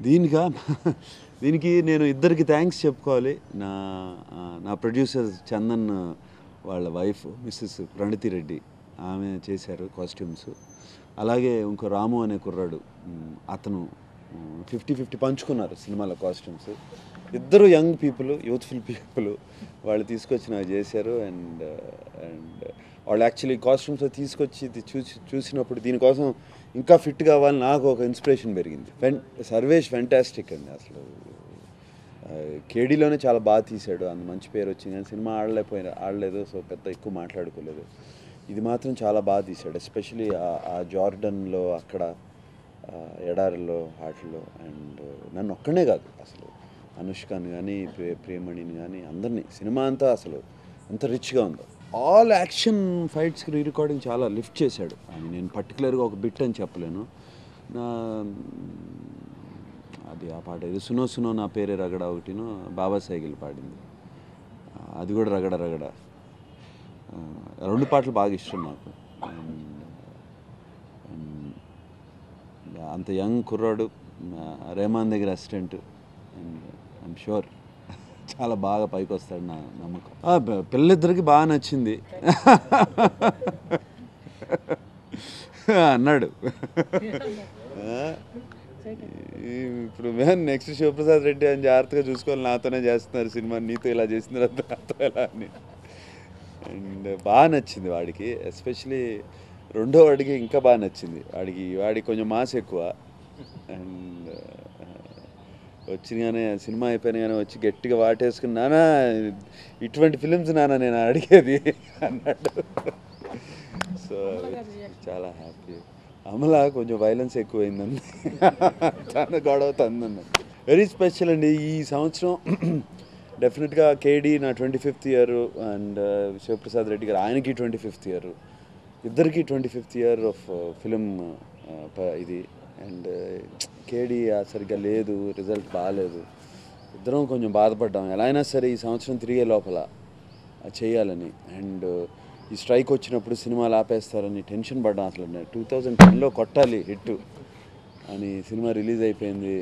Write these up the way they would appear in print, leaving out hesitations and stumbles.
దీనికా దీనికి నేను ఇద్దరికి థ్యాంక్స్ చెప్పుకోవాలి. నా నా ప్రొడ్యూసర్ చందన్ వాళ్ళ వైఫ్ మిస్సెస్ ప్రణతి రెడ్డి, ఆమె చేశారు కాస్ట్యూమ్స్. అలాగే ఇంకో రాము అనే కుర్రాడు, అతను 50-50 పంచుకున్నారు సినిమాలో కాస్ట్యూమ్స్. ఇద్దరు యంగ్ పీపుల్, యూత్ఫుల్ పీపుల్, వాళ్ళు తీసుకొచ్చి నాకు చేశారు. అండ్ వాళ్ళు యాక్చువల్లీ కాస్ట్యూమ్స్ తీసుకొచ్చి ఇది చూసినప్పుడు దీనికోసం ఇంకా ఫిట్ కావాలని నాకు ఒక ఇన్స్పిరేషన్ పెరిగింది. సర్వేష్ ఫెంటాస్టిక్ అండి. అసలు కేడీలోనే చాలా బాగా తీశాడు, అంత మంచి పేరు వచ్చింది. కానీ సినిమా ఆడలేదు, సో పెద్ద ఎక్కువ మాట్లాడుకోలేదు. ఇది మాత్రం చాలా బాగా తీశాడు, ఎస్పెషలీ ఆ జార్డన్లో, అక్కడ ఎడారిలో, వాటిలో. అండ్ నన్ను ఒక్కనే కాదు, అసలు అనుష్కని కానీ ప్రియమణిని కానీ అందరినీ, సినిమా అంతా అసలు ఎంత రిచ్గా ఉందో. ఆల్ యాక్షన్ ఫైట్స్కి రీ రికార్డింగ్ చాలా లిఫ్ట్ చేశాడు. అని నేను పర్టికులర్గా ఒక బిట్ అని చెప్పలేను. అది ఆ పాట ఇది సునో సునో నా పేరే రగడ ఒకటిను బాబా సైకిల్ పాడింది, అది కూడా రగడ రగడ. రెండు పాటలు బాగా ఇష్టం నాకు. అంత యంగ్ కుర్రాడు, రెహమాన్ దగ్గర అసిస్టెంట్. అండ్ ఐఎమ్ షూర్ చాలా బాగా పైకి వస్తాడు, నా నమ్మకం. పిల్లలిద్దరికి బాగా నచ్చింది అన్నాడు. ఇప్పుడు నెక్స్ట్ శివప్రసాద్ రెడ్డి అని జాగ్రత్తగా చూసుకోవాలి, నాతోనే చేస్తున్నారు సినిమా, నీతో ఇలా చేస్తున్నారు, నాతో ఎలా అని. అండ్ బాగా నచ్చింది వాడికి, ఎస్పెషలీ రెండో వాడికి ఇంకా బాగా నచ్చింది. వాడికి కొంచెం మాస్ ఎక్కువ. అండ్ వచ్చినగానే సినిమా అయిపోయినాగానే వచ్చి గట్టిగా వాటేసుకుని, నానా ఇటువంటి ఫిలిమ్స్ నాన్న నేను అడిగేది అన్నాడు. సో చాలా హ్యాపీ. అమల కొంచెం వైలెన్స్ ఎక్కువైందండి, చాలా గొడవ తందన్న. వెరీ స్పెషల్ అండి ఈ సంవత్సరం. డెఫినెట్గా కేడీ నా 25th year, and Sivaprasad Reddy గారు ఆయనకి 25th ఇయర్, ఇద్దరికి 25th ఇయర్ ఆఫ్ ఫిలిం ఇది. అండ్ కేడీ సరిగ్గా లేదు, రిజల్ట్ బాగాలేదు, ఇద్దరం కొంచెం బాధపడ్డాం. ఎలా అయినా సరే ఈ సంవత్సరం 3 లోపల చేయాలని. అండ్ ఈ స్ట్రైక్ వచ్చినప్పుడు సినిమాలు ఆపేస్తారని టెన్షన్ పడ్డాం. అసలు 2010లో కొట్టాలి హిట్ అని, సినిమా రిలీజ్ అయిపోయింది,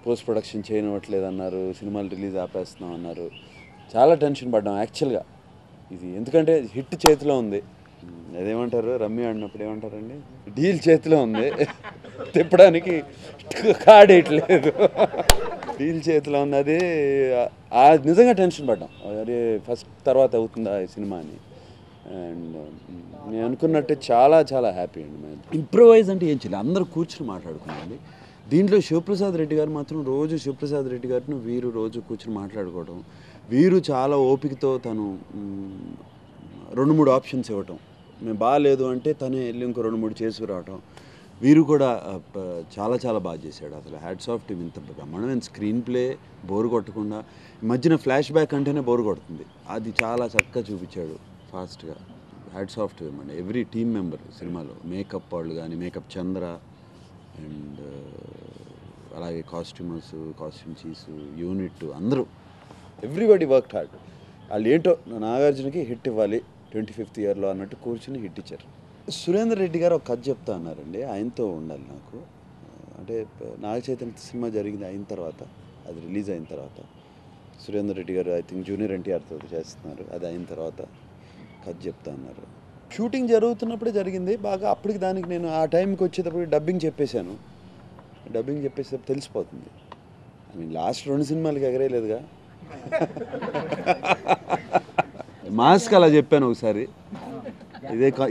పోస్ట్ ప్రొడక్షన్ చేయనివ్వట్లేదు అన్నారు, సినిమాలు రిలీజ్ ఆపేస్తున్నాం అన్నారు. చాలా టెన్షన్ పడ్డాం యాక్చువల్గా ఇది, ఎందుకంటే హిట్ చేతిలో ఉంది. అదేమంటారు, రమ్య ఆడినప్పుడు ఏమంటారండి, డీల్ చేతిలో ఉంది, తిప్పడానికి కాడేయట్లేదు. డీల్ చేతిలో ఉంది, అది నిజంగా టెన్షన్ పడ్డాం. అదే ఫస్ట్ తర్వాత అవుతుందా ఈ సినిమా అని. అండ్ నేను అనుకున్నట్టే చాలా చాలా హ్యాపీ అండి. మేము ఇంప్రూవైజ్ అంటే ఏం చేయాలి, అందరూ కూర్చుని మాట్లాడుకున్నాండి. దీంట్లో శివప్రసాద్ రెడ్డి గారు మాత్రం రోజు శివప్రసాద్ రెడ్డి గారిని వీరు రోజు కూర్చుని మాట్లాడుకోవడం, వీరు చాలా ఓపికతో తను 2-3 ఆప్షన్స్ ఇవ్వటం, మేము బాగాలేదు అంటే తనే వెళ్ళి ఇంకో 2-3 చేసుకురావటం. వీరు కూడా చాలా చాలా బాగా చేశాడు. అసలు హ్యాట్స్ ఆఫ్ టీమ్. ఇంత బ్రహ్మాండమైన స్క్రీన్ ప్లే, బోరు కొట్టకుండా. మధ్యన ఫ్లాష్ బ్యాక్ అంటేనే బోరు కొడుతుంది, అది చాలా చక్కగా చూపించాడు ఫాస్ట్గా. హ్యాట్స్ ఆఫ్ టీమ్ అండి, ఎవ్రీ టీమ్ మెంబర్ సినిమాలో. మేకప్ వాళ్ళు కానీ, మేకప్ చంద్ర, అండ్ అలాగే కాస్ట్యూమర్స్, కాస్ట్యూమ్ చీస్, యూనిట్, అందరూ ఎవ్రీబడి వర్క్ హార్డ్. వాళ్ళు ఏంటో నాగార్జునకి హిట్ ఇవ్వాలి 25th ఇయర్లో అన్నట్టు కూర్చుని హిట్ ఇచ్చారు. సురేందర్ రెడ్డి గారు ఒక కథ చెప్తా అన్నారండి, ఆయనతో ఉండాలి నాకు. అంటే నాగ చైతన్య సినిమా జరిగింది అయిన తర్వాత, అది రిలీజ్ అయిన తర్వాత సురేందర్ రెడ్డి గారు ఐ థింక్ జూనియర్ ఎన్టీఆర్తో చేస్తున్నారు, అది అయిన తర్వాత కథ చెప్తా అన్నారు. షూటింగ్ జరుగుతున్నప్పుడే జరిగింది బాగా. అప్పటికి దానికి నేను ఆ టైంకి వచ్చేటప్పుడు డబ్బింగ్ చెప్పేశాను. డబ్బింగ్ చెప్పేసేటప్పుడు తెలిసిపోతుంది. ఐ మీన్ లాస్ట్ 2 సినిమాలకి ఎగరేయలేదుగా. మాస్క్ అలా చెప్పాను ఒకసారి,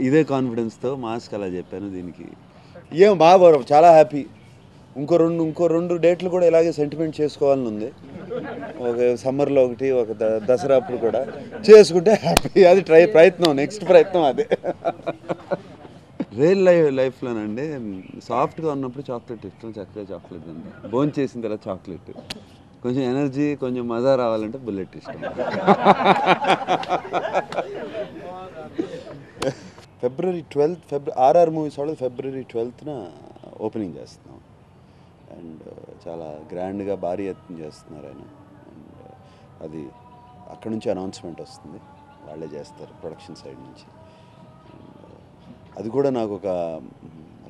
ఇదే కాన్ఫిడెన్స్తో మాస్క్ అలా చెప్పాను. దీనికి ఏం బాగా చాలా హ్యాపీ. ఇంకో రెండు డేట్లు కూడా ఇలాగే సెంటిమెంట్ చేసుకోవాలని ఉంది. ఒక సమ్మర్లో ఒకటి, ఒక దసరా అప్పుడు కూడా చేసుకుంటే హ్యాపీ. అది ప్రయత్నం, నెక్స్ట్ ప్రయత్నం అదే. రియల్ లైఫ్లోనండి సాఫ్ట్గా ఉన్నప్పుడు చాక్లెట్ ఇష్టం, చక్కగా చాక్లెట్ అండి. భోజనం చేసిన తర్వాత చాక్లెట్, కొంచెం ఎనర్జీ, కొంచెం మజా రావాలంటే బుల్లెట్ ఇష్టం. ఫిబ్రవరి 12th ఆర్ఆర్ మూవీస్ వాళ్ళు ఫిబ్రవరి 12th ఓపెనింగ్ చేస్తున్నాం. అండ్ చాలా గ్రాండ్గా భారీ ఎత్తున చేస్తున్నారు ఆయన. అండ్ అది అక్కడ నుంచి అనౌన్స్మెంట్ వస్తుంది, వాళ్ళే చేస్తారు ప్రొడక్షన్ సైడ్ నుంచి. అది కూడా నాకు ఒక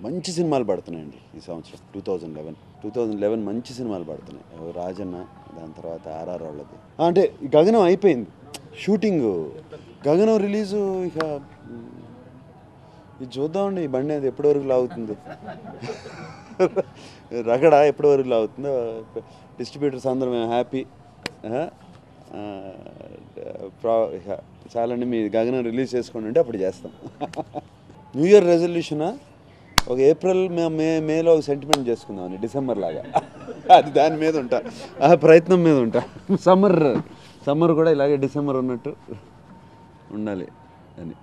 మంచి సినిమాలు పడుతున్నాయండి ఈ సంవత్సరం 2011. 2011 మంచి సినిమాలు పడుతున్నాయి. రాజన్న, దాని తర్వాత ఆర్ఆర్ వాళ్ళది. అంటే గగనం అయిపోయింది షూటింగ్. గగనం రిలీజు ఇక ఇది చూద్దామండి. ఈ బండి అది ఎప్పటి వరకు లాగుతుంది, రగడ ఎప్పటి వరకు లాగుతుందో. డిస్ట్రిబ్యూటర్స్ అందరం మేము హ్యాపీ. చాలండి, మీ గగనం రిలీజ్ చేసుకోండి అంటే అప్పుడు చేస్తాం. న్యూ ఇయర్ రెజల్యూషనా ఒక ఏప్రిల్ మేలో ఒక సెంటిమెంట్ చేసుకుందామని, డిసెంబర్ లాగా. అది దాని మీద ఉంటా, ఆ ప్రయత్నం మీద ఉంటా. సమ్మర్ కూడా ఇలాగే డిసెంబర్ ఉన్నట్టు ఉండాలి అని.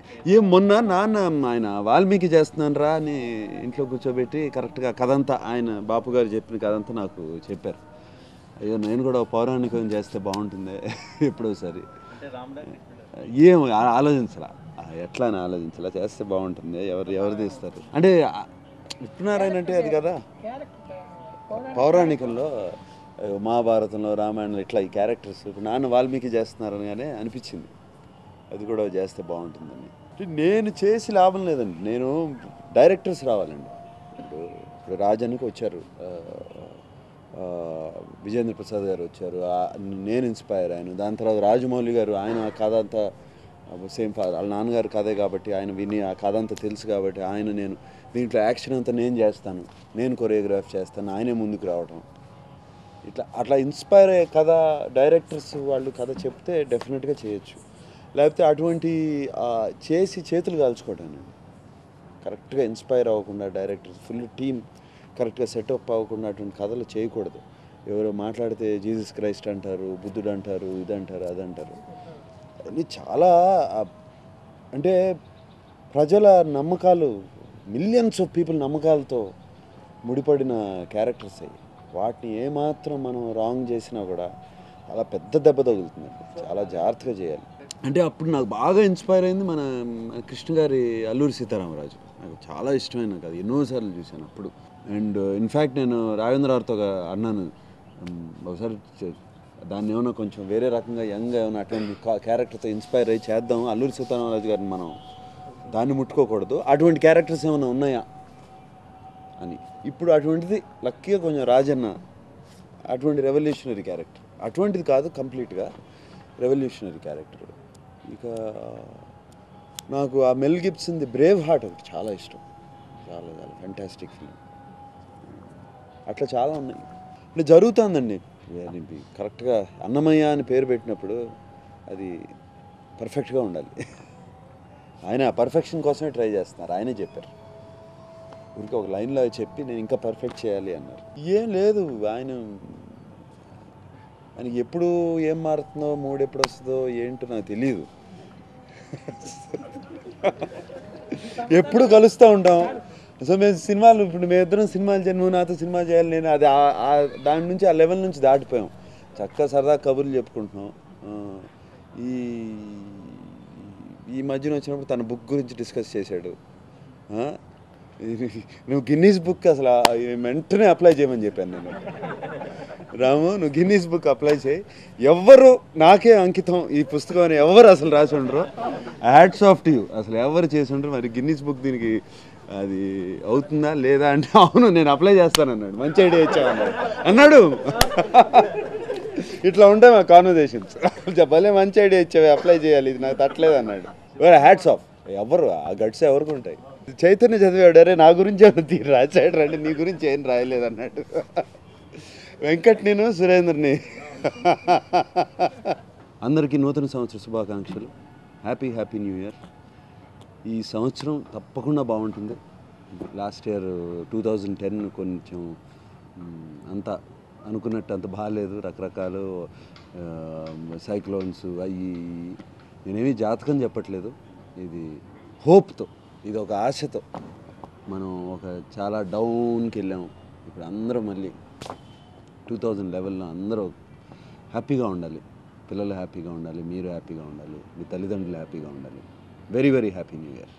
మొన్న నాన్న ఆయన వాల్మీకి చేస్తున్నాను రా అని ఇంట్లో కూర్చోబెట్టి కరెక్ట్గా కథ అంతా, ఆయన బాపు గారు చెప్పిన కథ అంతా నాకు చెప్పారు. అయ్యో నేను కూడా పౌరాణికం చేస్తే బాగుంటుంది ఎప్పుడోసారి. ఏం ఆలోచించలా, ఎట్లా అని ఆలోచించలా, చేస్తే బాగుంటుంది, ఎవరు తీస్తారు అంటే. విష్ణునారాయణ అంటే అది కదా, పౌరాణికంలో మహాభారతంలో రామాయణంలో ఇట్లా ఈ క్యారెక్టర్స్. ఇప్పుడు నాన్న వాల్మీకి చేస్తున్నారనగానే అనిపించింది అది కూడా చేస్తే బాగుంటుందని. నేను చేసి లాభం లేదండి, నేను డైరెక్టర్స్ రావాలండి. ఇప్పుడు రాజన్కి వచ్చారు, విజేంద్ర ప్రసాద్ గారు వచ్చారు, నేను ఇన్స్పైర్ అయ్యాను. దాని తర్వాత రాజమౌళి గారు, ఆయన ఆ కథ అంతా సేమ్ వాళ్ళ నాన్నగారు కథే కాబట్టి ఆయన విని ఆ కథ అంతా తెలుసు కాబట్టి ఆయన, నేను దీంట్లో యాక్షన్ అంతా నేను చేస్తాను, నేను కొరియోగ్రాఫ్ చేస్తాను, ఆయనే ముందుకు రావటం. అట్లా ఇన్స్పైర్ అయ్యే కథ డైరెక్టర్స్ వాళ్ళు కథ చెప్తే డెఫినెట్గా చేయొచ్చు. లేకపోతే అటువంటి చేసి చేతులు కాల్చుకోవటానండి. కరెక్ట్గా ఇన్స్పైర్ అవ్వకుండా డైరెక్టర్స్ ఫుల్ టీమ్ కరెక్ట్గా సెటప్ అవ్వకుండా అటువంటి కథలు చేయకూడదు. ఎవరో మాట్లాడితే జీసస్ క్రైస్ట్ అంటారు, బుద్ధుడు అంటారు, ఇదంటారు, అదంటారు. అన్నీ చాలా అంటే ప్రజల నమ్మకాలు, మిలియన్స్ ఆఫ్ పీపుల్ నమ్మకాలతో ముడిపడిన క్యారెక్టర్స్ అయ్యి, వాటిని ఏమాత్రం మనం రాంగ్ చేసినా కూడా చాలా పెద్ద దెబ్బ తగులుతుందండి. చాలా జాగ్రత్తగా చేయాలి. అంటే అప్పుడు నాకు బాగా ఇన్స్పైర్ అయింది మన కృష్ణ గారి అల్లూరి సీతారామరాజు. నాకు చాలా ఇష్టమైన కదా, ఎన్నోసార్లు చూశాను అప్పుడు. అండ్ ఇన్ఫ్యాక్ట్ నేను రాఘవేంద్రరావుతో అన్నాను, ఒకసారి దాన్ని ఏమైనా కొంచెం వేరే రకంగా యంగ్గా ఏమైనా అటువంటి క్యారెక్టర్తో ఇన్స్పైర్ అయ్యి చేద్దాం, అల్లూరి సీతారామరాజు గారిని మనం దాన్ని ముట్టుకోకూడదు, అటువంటి క్యారెక్టర్స్ ఏమైనా ఉన్నాయా అని. ఇప్పుడు అటువంటిది లక్కీగా కొంచెం రాజన్న అటువంటి రెవల్యూషనరీ క్యారెక్టర్, అటువంటిది కాదు, కంప్లీట్గా రెవల్యూషనరీ క్యారెక్టర్. ఇక నాకు ఆ మెల్ గిబ్సన్ది బ్రేవ్ హార్ట్ ఒకటి చాలా ఇష్టం, చాలా చాలా ఫ్యాంటాస్టిక్ ఫిల్మ్. అట్లా చాలా ఉన్నాయి. అంటే జరుగుతుందండి, కరెక్ట్గా అన్నమయ్య అని పేరు పెట్టినప్పుడు అది పర్ఫెక్ట్గా ఉండాలి. ఆయన పర్ఫెక్షన్ కోసమే ట్రై చేస్తున్నారు, ఆయనే చెప్పారు. ఊరికి ఒక లైన్లో చెప్పి నేను ఇంకా పర్ఫెక్ట్ చేయాలి అన్నారు. ఏం లేదు, ఆయనకి ఎప్పుడు ఏం మారుతుందో, మూడు ఎప్పుడు వస్తుందో ఏంటో నాకు తెలియదు. ఎప్పుడు కలుస్తూ ఉంటాం. సో మేము సినిమాలు, ఇప్పుడు మేమిద్దరం సినిమాలు చేయాలి, నువ్వు నాతో సినిమా చేయాలి, నేను అది దాని నుంచి ఆ లెవెల్ నుంచి దాటిపోయాం. చక్కగా సరదా కబుర్లు చెప్పుకుంటున్నాం. ఈ మధ్యన వచ్చినప్పుడు తన బుక్ గురించి డిస్కస్ చేశాడు. నువ్వు గిన్నీస్ బుక్ అసలు వెంటనే అప్లై చేయమని చెప్పాను నేను. రాము, నువ్వు గిన్నీస్ బుక్ అప్లై చేయి, ఎవ్వరు నాకే అంకితం ఈ పుస్తకం అని ఎవరు అసలు రాసి ఉండరు. హ్యాట్స్ ఆఫ్ టు యూ, అసలు ఎవరు చేసి ఉండరు. మరి గిన్నీస్ బుక్ దీనికి అది అవుతుందా లేదా అంటే, అవును నేను అప్లై చేస్తాను అన్నాడు. మంచి ఐడియా ఇచ్చావు అన్నాడు. ఇట్లా ఉంటాయి మా కాన్వర్జేషన్స్. భలే మంచి ఐడియా ఇచ్చావు, అప్లై చేయాలి, ఇది నాకు తట్టలేదు అన్నాడు. హ్యాట్స్ ఆఫ్, ఎవరు ఆ గట్స్ ఎవరికి ఉంటాయి. చైతన్య చదివాడు, అరే నా గురించి ఏమన్నా తీరు రాశాడు రండి, నీ గురించి ఏం రాయలేదు అన్నాడు. వెంకట్, నేను సురేంద్రని. అందరికీ నూతన సంవత్సర శుభాకాంక్షలు. Happy new year. ఈ సంవత్సరం తప్పకుండా బాగుంటుంది. లాస్ట్ ఇయర్ 2010 కొంచెం అంత అనుకున్నట్టు అంత బాగాలేదు, రకరకాలు సైక్లోన్స్ అయ్యి. నేనేమీ జాతకం చెప్పట్లేదు, ఇది హోప్తో, ఇది ఒక ఆశతో మనం ఒక చాలా డౌన్కి వెళ్ళాము. ఇప్పుడు అందరూ మళ్ళీ 2011లో అందరూ హ్యాపీగా ఉండాలి, పిల్లలు హ్యాపీగా ఉండాలి, మీరు హ్యాపీగా ఉండాలి, మీ తల్లిదండ్రులు హ్యాపీగా ఉండాలి. Very happy new year.